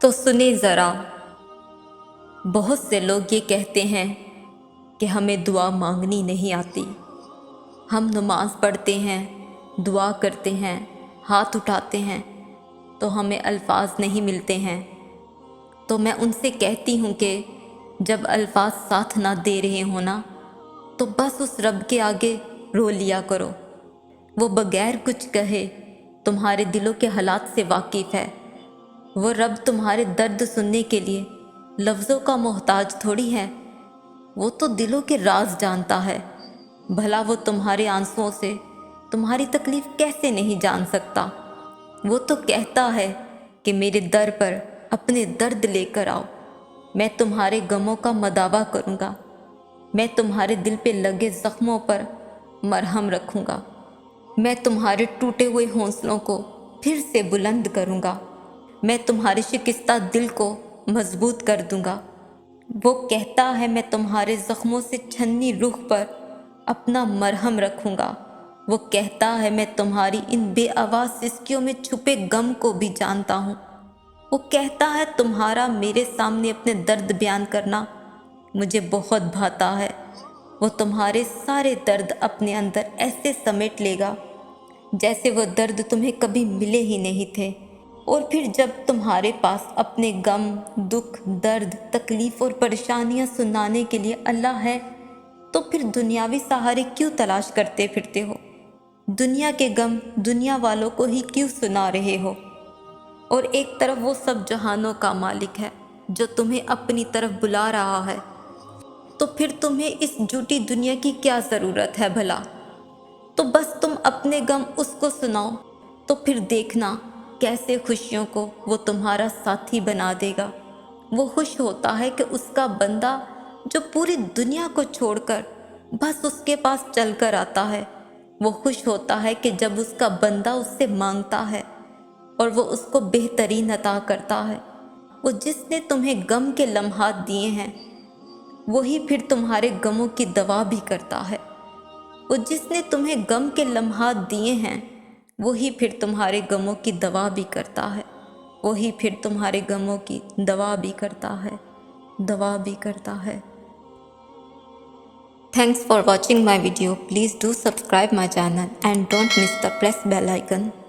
تو سنیں ذرا، بہت سے لوگ یہ کہتے ہیں کہ ہمیں دعا مانگنی نہیں آتی۔ ہم نماز پڑھتے ہیں، دعا کرتے ہیں، ہاتھ اٹھاتے ہیں، تو ہمیں الفاظ نہیں ملتے ہیں۔ تو میں ان سے کہتی ہوں کہ جب الفاظ ساتھ نہ دے رہے ہوں نا، تو بس اس رب کے آگے رو لیا کرو۔ وہ بغیر کچھ کہے تمہارے دلوں کے حالات سے واقف ہے۔ وہ رب تمہارے درد سننے کے لیے لفظوں کا محتاج تھوڑی ہے، وہ تو دلوں کے راز جانتا ہے۔ بھلا وہ تمہارے آنسوؤں سے تمہاری تکلیف کیسے نہیں جان سکتا؟ وہ تو کہتا ہے کہ میرے در پر اپنے درد لے کر آؤ، میں تمہارے غموں کا مداوا کروں گا، میں تمہارے دل پہ لگے زخموں پر مرہم رکھوں گا، میں تمہارے ٹوٹے ہوئے حوصلوں کو پھر سے بلند کروں گا، میں تمہارے شکستہ دل کو مضبوط کر دوں گا۔ وہ کہتا ہے میں تمہارے زخموں سے چھنی روح پر اپنا مرہم رکھوں گا۔ وہ کہتا ہے میں تمہاری ان بے آواز سسکیوں میں چھپے غم کو بھی جانتا ہوں۔ وہ کہتا ہے تمہارا میرے سامنے اپنے درد بیان کرنا مجھے بہت بھاتا ہے۔ وہ تمہارے سارے درد اپنے اندر ایسے سمیٹ لے گا جیسے وہ درد تمہیں کبھی ملے ہی نہیں تھے۔ اور پھر جب تمہارے پاس اپنے غم، دکھ، درد، تکلیف اور پریشانیاں سنانے کے لیے اللہ ہے، تو پھر دنیاوی سہارے کیوں تلاش کرتے پھرتے ہو؟ دنیا کے غم دنیا والوں کو ہی کیوں سنا رہے ہو؟ اور ایک طرف وہ سب جہانوں کا مالک ہے جو تمہیں اپنی طرف بلا رہا ہے، تو پھر تمہیں اس جھوٹی دنیا کی کیا ضرورت ہے بھلا؟ تو بس تم اپنے غم اس کو سناؤ، تو پھر دیکھنا کیسے خوشیوں کو وہ تمہارا ساتھی بنا دے گا۔ وہ خوش ہوتا ہے کہ اس کا بندہ جو پوری دنیا کو چھوڑ کر بس اس کے پاس چل کر آتا ہے، وہ خوش ہوتا ہے کہ جب اس کا بندہ اس سے مانگتا ہے اور وہ اس کو بہترین عطا کرتا ہے۔ وہ جس نے تمہیں غم کے لمحات دیے ہیں، وہی پھر تمہارے غموں کی دوا بھی کرتا ہے۔ وہ جس نے تمہیں غم کے لمحات دیے ہیں، وہی پھر تمہارے غموں کی دوا بھی کرتا ہے۔ وہی پھر تمہارے غموں کی دوا بھی کرتا ہے، دوا بھی کرتا ہے۔ Thanks for watching my video. Please do subscribe my channel and don't miss the press bell icon.